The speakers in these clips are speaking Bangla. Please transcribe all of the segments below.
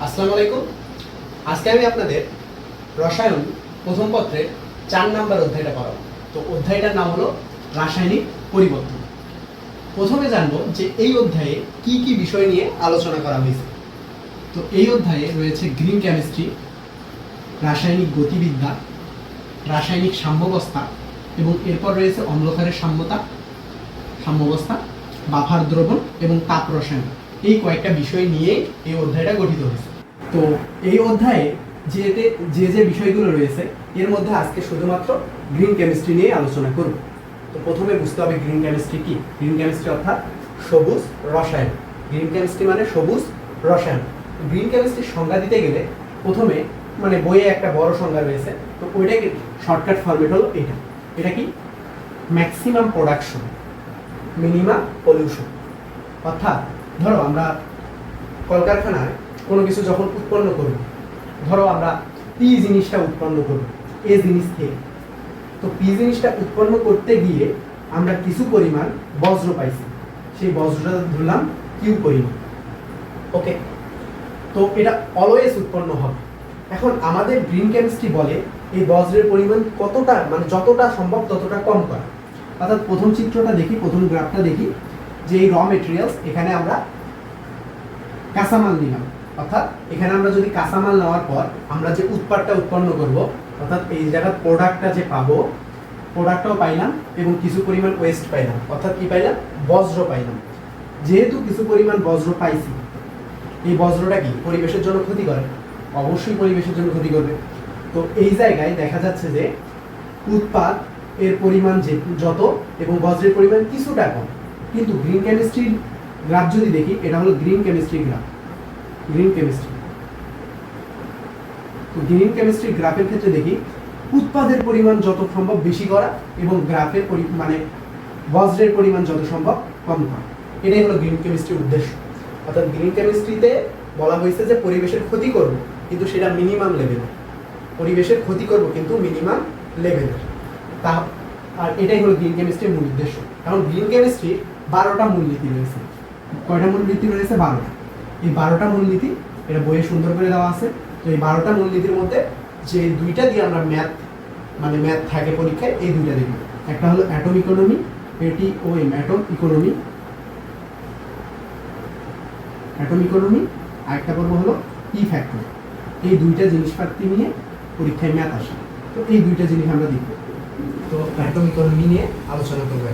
আসসালামু আলাইকুম। আজকে আমি আপনাদের রসায়ন প্রথম পত্রের 4 নাম্বার অধ্যায়টা পড়াবো। তো অধ্যায়টার নাম হলো রাসায়নিক পরিবর্তন। প্রথমে জানবো যে এই অধ্যায়ে কি কি বিষয় নিয়ে আলোচনা করা হয়েছে। তো এই অধ্যায়ে রয়েছে গ্রিন কেমিস্ট্রি, রাসায়নিক গতিবিদ্যা, রাসায়নিক সাম্যাবস্থা এবং এরপর রয়েছে অম্লক্ষারের সাম্যাবস্থা, বাফার দ্রবণ এবং তাপ রসায়ন। এই কয়েকটা বিষয় নিয়ে এই অধ্যায়টা গঠিত হয়েছে। তো এই অধ্যায়ে যে বিষয়গুলো রয়েছে এর মধ্যে আজকে শুধুমাত্র গ্রিন কেমিস্ট্রি নিয়ে আলোচনা করব। তো প্রথমে বুঝতে হবে গ্রিন কেমিস্ট্রি কি। গ্রিন কেমিস্ট্রি অর্থাৎ সবুজ রসায়ন। গ্রিন কেমিস্ট্রি মানে সবুজ রসায়ন। গ্রিন কেমিস্ট্রির সংজ্ঞা দিতে গেলে প্রথমে বইয়ে একটা বড় সংজ্ঞা রয়েছে, তো ওইটাকে শর্টকাট ফরম্যাট হলো এটা কি ম্যাক্সিমাম প্রোডাকশন, মিনিমাম পলিউশন। অর্থাৎ ধরো আমরা কলকারখানায় কোনো কিছু যখন উৎপন্ন করব, ধরো আমরা পি জিনিসটা উৎপন্ন করব এ জিনিস থেকে, তো পি জিনিসটা উৎপন্ন করতে গিয়ে আমরা কিছু পরিমাণ বজ্র পাইছি, সেই বজ্রটা ধরলাম কিউ পরিমাণ। ওকে, তো এটা অলওয়েজ উৎপন্ন হবে। এখন আমাদের গ্রিন কেমিস্ট্রি বলে এই বজ্রের পরিমাণ কতটা, যতটা সম্ভব ততটা কম করা। অর্থাৎ প্রথম চিত্রটা দেখি, প্রথম গ্রাফটা দেখি যে এই র মেটেরিয়ালস, এখানে আমরা কাঁচামাল নিলাম। অর্থাৎ এখানে আমরা যদি কাঁচামাল নেওয়ার পর আমরা যে উৎপাদটা উৎপন্ন করব, অর্থাৎ এই জায়গার প্রোডাক্টটা যে পাবো, প্রোডাক্টটাও পাইলাম এবং কিছু পরিমাণ ওয়েস্ট পাইলাম। অর্থাৎ কি পাইলাম? বজ্র পাইলাম। যেহেতু কিছু পরিমাণ বজ্র পাইছি, এই বজ্রটা কি পরিবেশের জন্য ক্ষতি করে? অবশ্যই পরিবেশের জন্য ক্ষতি করবে। তো এই জায়গায় দেখা যাচ্ছে যে উৎপাদ এর পরিমাণ যত এবং বজ্রের পরিমাণ কিছুটা কম। কিন্তু গ্রিন কেমিস্ট্রির গ্রাফ যদি দেখি, এটা হলো green chemistry graph. Green chemistry, তো গ্রিন কেমিস্ট্রি গ্রাফের ক্ষেত্রে দেখি উৎপাদের পরিমাণ যত সম্ভব বেশি করা এবং গ্রাফের বজ্রের পরিমাণ যত সম্ভব কম করা। এটাই হলো গ্রিন কেমিস্ট্রির উদ্দেশ্য। অর্থাৎ গ্রিন কেমিস্ট্রিতে বলা হয়েছে যে পরিবেশের ক্ষতি করব কিন্তু সেটা মিনিমাম লেভেলে, পরিবেশের ক্ষতি করব কিন্তু মিনিমাম লেভেলে। তা আর এটাই হলো গ্রিন কেমিস্ট্রির মূল উদ্দেশ্য। কারণ গ্রিন কেমিস্ট্রির 12টা মূলনীতি রয়েছে। কয়টা মূলনীতি রয়েছে? 12টা। এই 12টা মূলনীতি এটা বইয়ে সুন্দর করে দেওয়া আছে। তো এই 12টা মূলনীতির মধ্যে যে দুইটা দিয়ে আমরা ম্যাথ থাকে পরীক্ষায়, এই দুইটা দেখব। একটা হলো atom economy, ATOM, atom economy, আর একটা পর্ব হলো ই ফ্যাক্টর। এই দুইটা জিনিসপাতি নিয়ে পরীক্ষায় ম্যাথ আসে। তো এই দুইটা জিনিস আমরা দেখব। তো অ্যাটম ইকোনমি নিয়ে আলোচনা করবো।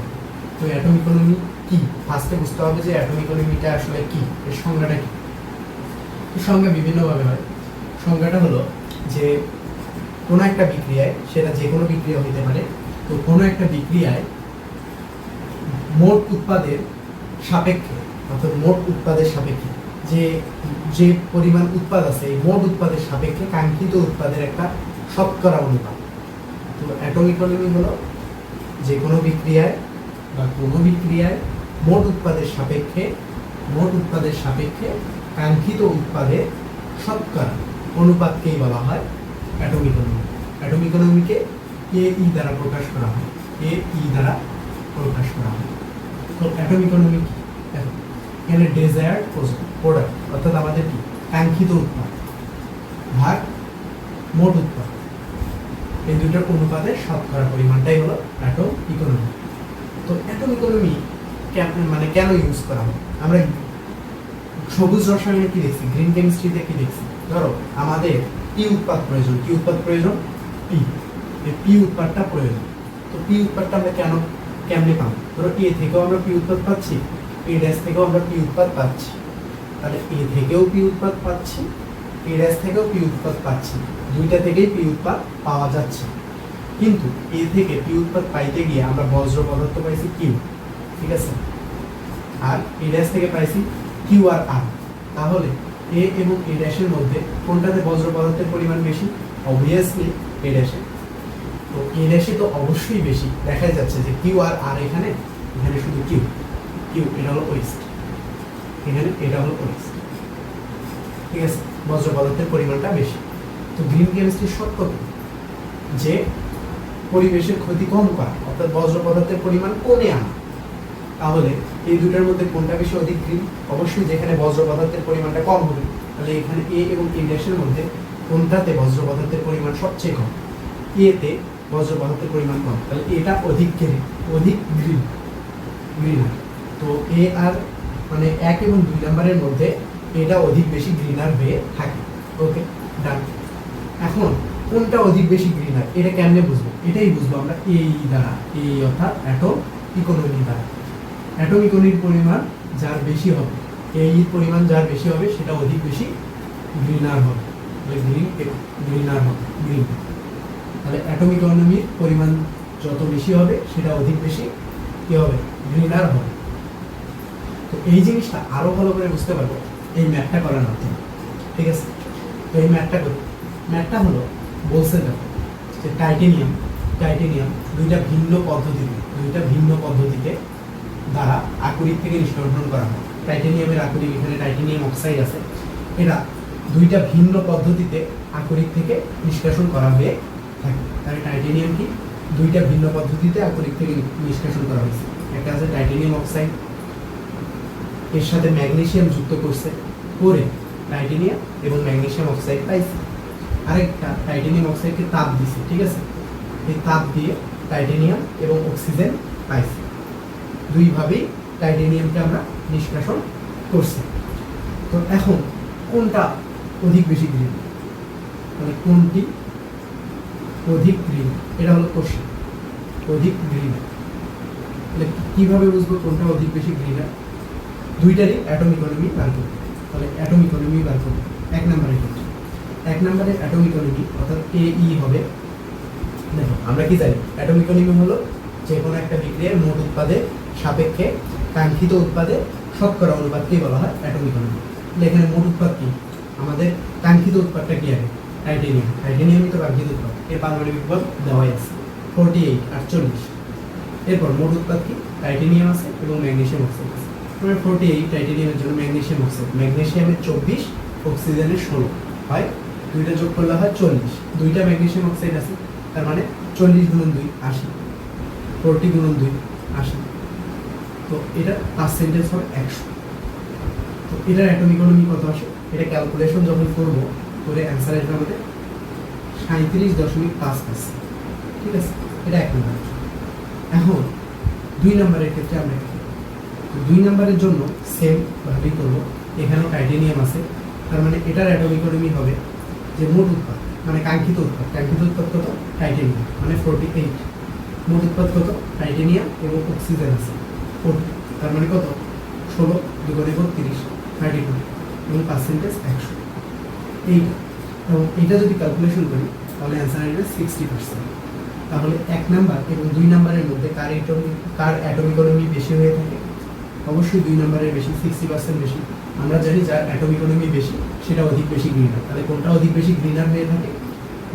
তো অ্যাটম ইকোনমি কি, ফার্স্টে বুঝতে হবে যে অ্যাটম ইকোনমিটা আসলে কি, এর সংজ্ঞাটা কি। সংজ্ঞা বিভিন্নভাবে হয়। সংজ্ঞাটা হলো যে কোনো একটা বিক্রিয়ায়, সেটা যে কোনো বিক্রিয়া হইতে পারে, তো কোনো একটা বিক্রিয়ায় মোট উৎপাদের সাপেক্ষে, অর্থাৎ মোট উৎপাদের সাপেক্ষে যে পরিমাণ উৎপাদ আছে, এই মোট উৎপাদের সাপেক্ষে কাঙ্ক্ষিত উৎপাদের একটা শতকরা অনুপাত। তো অ্যাটম ইকোনমি হলো যে কোনো বিক্রিয়ায় মোট উৎপাদের সাপেক্ষে কাঙ্ক্ষিত উৎপাদের শতকরা অনুপাতকেই বলা হয় অ্যাটম ইকোনমি। অ্যাটম ইকোনমিকে AE দ্বারা প্রকাশ করা হয়। তো অ্যাটম ইকোনমি কি? এখানে ডেজায়ার্ড প্রোডাক্ট, অর্থাৎ আমাদের কি কাঙ্ক্ষিত উৎপাদ ভাগ মোট উৎপাদ, এই দুইটার অনুপাতের শতকরা পরিমাণটাই হলো অ্যাটম ইকোনমি। তো অ্যাটম ইকোনমি কেন ইউজ করা হয়? আমরা সবুজ রসায়নে কি দেখছি, গ্রিন কেমিস্ট্রিতে কি দেখছি? ধরো আমাদের পি উৎপাদ প্রয়োজন, পি, এই পি উৎপাদটা প্রয়োজন। তো পি উৎপাদটা আমরা কেমনে পাবো? ধরো এ থেকেও আমরা পি উৎপাদ পাচ্ছি, এ ড্যাশ থেকেও আমরা পি উৎপাদ পাচ্ছি, তাহলে এ থেকেও পি উৎপাদ পাচ্ছি, এ ড্যাশ থেকেও পি উৎপাদ পাচ্ছি, দুইটা থেকেই পি উৎপাদ পাওয়া যাচ্ছে। কিন্তু এ থেকে পি উৎপাদ পাইতে গিয়ে আমরা বজ্র পদার্থ পাইছি কিউ, ঠিক আছে, আর এ ড্যাশ থেকে পাইছি কিউ আর আর। তাহলে এ এবং এ ড্যাশের মধ্যে কোনটাতে বজ্র পদার্থের পরিমাণ বেশি? অবভিয়াসলি এ ড্যাশে। তো এ ড্যাশে তো অবশ্যই বেশি, দেখা যাচ্ছে যে কিউ আর আর, এখানে শুধু কিউ, এটা হলো ওয়েস্ট, এটা হলো ওয়েস্ট, ঠিক আছে, বজ্র পদার্থের পরিমাণটা বেশি। তো গ্রিন কেমিস্ট্রির সত্য যে পরিবেশের ক্ষতি কম করা, অর্থাৎ বজ্র পদার্থের পরিমাণ কমে আনা। তাহলে এই দুটার মধ্যে কোনটা বেশি অধিক গ্রিন? অবশ্যই যেখানে বজ্র পদার্থের পরিমাণটা কম হবে, তাহলে এখানে এ এবং এ ড্যাশের মধ্যে কোনটাতে বজ্র পদার্থের পরিমাণ সবচেয়ে কম? এ তে বজ্র পদার্থের পরিমাণ কম, তাহলে এটা অধিক গ্রিনার। তো এ আর মানে 1 এবং 2 নাম্বারের মধ্যে এটা অধিক বেশি গ্রিনার হয়ে থাকে। ওকে, ডান। এখন কোনটা অধিক বেশি গ্রিনার এটা কেমনে বুঝবো? এটাই বুঝবো আমরা এই দ্বারা, এই অর্থাৎ অ্যাটম ইকোনমি দ্বারা। অ্যাটম ইকোনমির পরিমাণ যার বেশি হবে, এই পরিমাণ যার বেশি হবে সেটা অধিক বেশি গ্রিনার হবে, গ্রিনার হবে, গ্রিন। তাহলে অ্যাটম ইকোনমির পরিমাণ যত বেশি হবে সেটা অধিক বেশি কি হবে? গ্রিনার হবে। তো এই জিনিসটা আরো ভালো করে বুঝতে পারবো এই ম্যাথটা করার মাধ্যমে। ঠিক আছে, তো এই ম্যাথটা করি। ম্যাথটা হলো বলছে দেখো যে টাইটেনিয়াম দুইটা ভিন্ন পদ্ধতিতে দ্বারা আকরিক থেকে নিষ্কাশন করা হয়। টাইটেনিয়ামের আকরিক, এখানে টাইটেনিয়াম অক্সাইড আছে, এটা দুইটা ভিন্ন পদ্ধতিতে আকরিক থেকে নিষ্কাশন করা হয়ে থাকে। তাহলে টাইটেনিয়াম কি দুইটা ভিন্ন পদ্ধতিতে আকরিক থেকে নিষ্কাশন করা হয়েছে। একটা আছে টাইটেনিয়াম অক্সাইড, এর সাথে ম্যাগনেসিয়াম যুক্ত করছে, করে টাইটেনিয়াম এবং ম্যাগনেসিয়াম অক্সাইড পাইছে। আরেকটা টাইটেনিয়াম অক্সাইডকে তাপ দিছে, ঠিক আছে, এই তাপ দিয়ে টাইটেনিয়াম এবং অক্সিজেন পাইছে। দুইভাবেই টাইটেনিয়ামকে আমরা নিষ্কাশন করছি। তো এখন কোনটা অধিক বেশি গ্রিন, মানে কোনটি অধিক গ্রিন, এটা হলো কোশ্চেন। অধিক গ্রিন তাহলে কিভাবে বুঝবো কোনটা অধিক বেশি গ্রিনার? দুইটারই অ্যাটম ইকোনমি বার করবো। তাহলে অ্যাটম ইকোনমি বার করবো 1 নম্বরের ক্ষেত্রে। 1 নম্বরে অ্যাটম ইকোনমি অর্থাৎ AE হবে। দেখো আমরা কি জানি অ্যাটম ইকোনমি হলো যে কোনো একটা বিক্রিয়ার মোট উৎপাদের সাপেক্ষে কাঙ্ক্ষিত উৎপাদের শতকরা অনুপাতকেই বলা হয় অ্যাটম ইকোনমি। এখানে মোট উৎপাদ কি? আমাদের কাঙ্ক্ষিত উৎপাদটা কি আছে? টাইটেনিয়ামই তো কাঙ্ক্ষিত উৎপাদ। এর পারমাণবিক ভর দেওয়াই আছে 48 48। এরপর মোট উৎপাদ কি? টাইটেনিয়াম আছে এবং ম্যাগনেসিয়াম অক্সাইড আছে। 48 টাইটেনিয়ামের জন্য ম্যাগনেসিয়াম অক্সাইড, ম্যাগনেসিয়ামের 24, অক্সিজেনের 16 হয়, দুইটা যোগ করলে হয় 40। দুইটা ম্যাগনেসিয়াম অক্সাইড আছে, তার মানে 40 গুণন 2 80, 40 গুণন 2 80। তো এটা পার্সেন্টেজ হবে 100। তো এটার অ্যাটম ইকোনমি কত আসে? এটা ক্যালকুলেশন যখন করবো করে অ্যান্সার আসবে আমাদের 37.5%। ঠিক আছে, এটা 1 নম্বর। এখন 2 নম্বরের ক্ষেত্রে আমরা 2 নম্বরের জন্য সেম ভাবেই করবো। এখানেও টাইটেনিয়াম আছে, তার মানে এটার অ্যাটম ইকোনমি হবে যে মোট উৎপাদ মানে কাঙ্ক্ষিত উৎপাদ কত? টাইটেনিয়াম মানে 48। মোট উৎপাদ কত? টাইটেনিয়াম এবং অক্সিজেন আছে 40, তার মানে কত? 16 2 30 32 এবং পার্সেন্টেজ 100। এইটা এবং এটা যদি ক্যালকুলেশন করি তাহলে অ্যান্সার আসবে 60%। তাহলে 1 নাম্বার এবং 2 নাম্বারের মধ্যে কার অ্যাটম ইকোনমি বেশি হয়ে থাকে? অবশ্যই 2 নাম্বারের বেশি, 60% বেশি। আমরা জানি যার অ্যাটম ইকোনমি বেশি সেটা অধিক বেশি গ্রিনার। তাহলে কোনটা অধিক বেশি গ্রিনার হয়ে থাকে?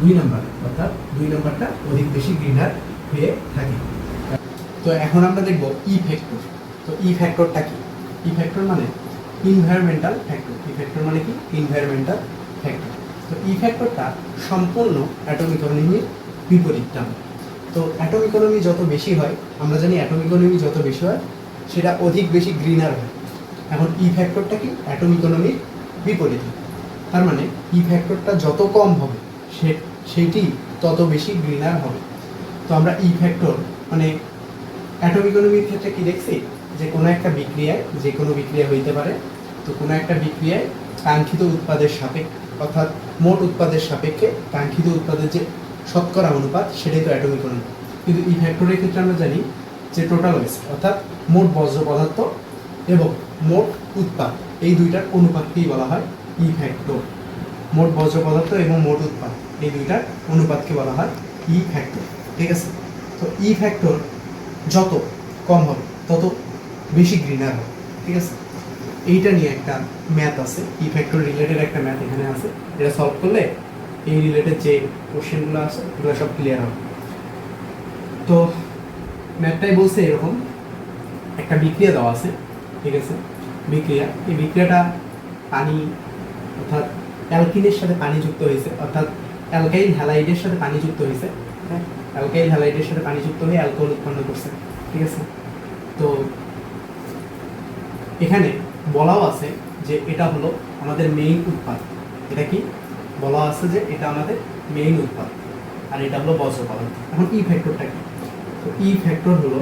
2 নাম্বার, অর্থাৎ 2 নাম্বারটা অধিক বেশি গ্রিনার হয়ে থাকে। তো এখন আমরা দেখব ই ফ্যাক্টর। তো ই ফ্যাক্টরটা কি? ই ফ্যাক্টর মানে ইনভায়রনমেন্টাল ফ্যাক্টর। ই ফ্যাক্টর মানে কি? Environmental factor. তো ই ফ্যাক্টরটা সম্পূর্ণ অ্যাটম ইকোনমির বিপরীত টার্ম। তো অ্যাটম ইকোনমি যত বেশি হয়, আমরা জানি অ্যাটম ইকোনমি যত বেশি হয় সেটা অধিক বেশি গ্রিনার হয়। এখন ই ফ্যাক্টরটা কি? অ্যাটম ইকোনমির বিপরীত। তার মানে ই ফ্যাক্টরটা যত কম হবে সেটি তত বেশি গ্রিনার হবে। তো আমরা ই ফ্যাক্টর মানে অ্যাটম ইকোনমির ক্ষেত্রে কি দেখছি যে কোনো একটা বিক্রিয়ায়, যে কোনো বিক্রিয়া হইতে পারে, তো কোনো একটা বিক্রিয়ায় কাঙ্ক্ষিত উৎপাদের সাপেক্ষে অর্থাৎ মোট উৎপাদের সাপেক্ষে কাঙ্ক্ষিত উৎপাদের যে শতকরা অনুপাত সেটাই তো অ্যাটম ইকোনমি। কিন্তু ই ফ্যাক্টরের ক্ষেত্রে আমরা জানি যে টোটাল ওয়েস্ট অর্থাৎ মোট বজ্র পদার্থ এবং মোট উৎপাদ এই দুইটার অনুপাতকেই বলা হয় ই ফ্যাক্টর। মোট বজ্র পদার্থ এবং মোট উৎপাদ এই দুইটার অনুপাতকে বলা হয় ই ফ্যাক্টর। ঠিক আছে, তো ই ফ্যাক্টর যত কম হবে তত বেশি গ্রিনার হবে। ঠিক আছে, এইটা নিয়ে একটা ম্যাথ আছে, ই ফ্যাক্টর রিলেটেড একটা ম্যাথ এখানে আছে। এটা সলভ করলে এই রিলেটেড যে কোশ্চেনগুলো আছে এগুলো সব ক্লিয়ার হবে। তো ম্যাথটাই বলছে এরকম একটা বিক্রিয়া দেওয়া আছে। ঠিক আছে, বিক্রিয়া, এই বিক্রিয়াটা পানি অর্থাৎ অ্যালকিনের সাথে পানি যুক্ত হয়েছে, অর্থাৎ অ্যালকাইল হ্যালাইডের সাথে পানি যুক্ত হয়েছে। হ্যাঁ, অ্যালকাইল হ্যালাইডের সাথে পানি যুক্ত হয়ে অ্যালকোহল উৎপন্ন করছে। ঠিক আছে, তো এখানে বলাও আছে যে এটা হলো আমাদের মেইন উৎপাদ। এটা কি বলা আছে যে এটা আমাদের মেইন উৎপাদ, আর এটা হলো বজ্র পদার্থ। এখন ই ফ্যাক্টরটা কি? তো ই ফ্যাক্টর হলো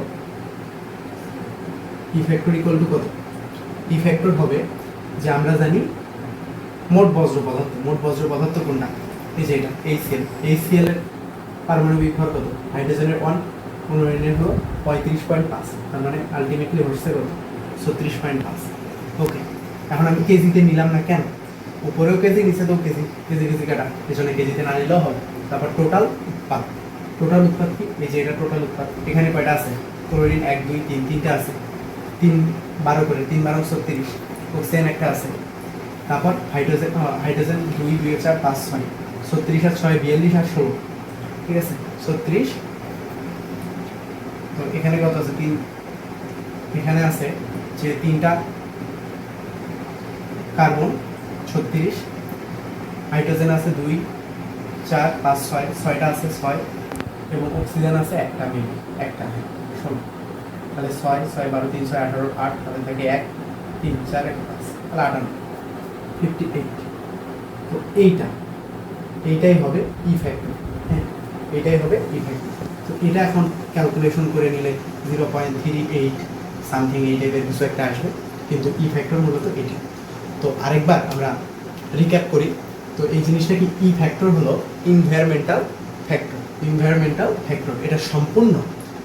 ই ফ্যাক্টর ইকুয়াল টু কত? ই ফ্যাক্টর হবে যে আমরা জানি মোট বজ্র পদার্থ। মোট বজ্র পদার্থ কোনটা? এই যে এটা HCl। HCl এর পারমাণবিক ভর কত? হাইড্রোজেনের 1, ক্লোরিনের হলো 35.5, তার মানে আলটিমেটলি হচ্ছে কত? 36.5। ওকে, এখন আমি কেজিতে নিলাম না কেন? উপরেও কেজি, নিচেতেও কেজি, কেজি কেজি কাটা, পেছনে কেজিতে না নিলেও হবে। তারপর টোটাল উৎপাদ। টোটাল উৎপাদ কি? এই যে এটা টোটাল উৎপাদ। এখানে কয়টা আছে? ক্লোরিন 1 2 3, তিনটা আছে। 3 12 করে, 3 12 36। অক্সিজেন একটা আছে। তারপর হাইড্রোজেন 2 2 4 5 6, 36 আর 6 42 আর 16, ঠিক আছে 36। তো এখানে কত আছে? 3। এখানে আছে যে 3টা কার্বন 36, হাইড্রোজেন আছে 2 4 5 6, 6টা আছে 6, এবং অক্সিজেন আছে একটা, মিলি একটা 16। তাহলে 6 6 12 3 6 18 8, তাহলে থাকে 1 3 4 1 5, তাহলে 58 58। তো এইটাই হবে ই ফ্যাক্টর। হ্যাঁ, এইটাই হবে ই ফ্যাক্টর। তো এটা এখন ক্যালকুলেশন করে নিলে 0.38 সামথিং এই টাইপের কিছু একটা আসবে, কিন্তু ই ফ্যাক্টর মূলত এটি। তো আরেকবার আমরা রিক্যাপ করি। তো এই জিনিসটা কি? ই ফ্যাক্টর হলো এনভায়রনমেন্টাল ফ্যাক্টর। এনভায়রনমেন্টাল ফ্যাক্টর এটা সম্পূর্ণ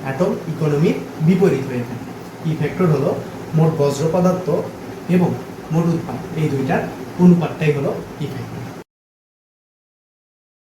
অ্যাটম ইকোনমির বিপরীত হয়ে থাকে। ই ফ্যাক্টর হলো মোট বজ্র পদার্থ এবং মোট উৎপাদ, এই দুইটার অনুপাতটাই হলো ই ফ্যাক্টর।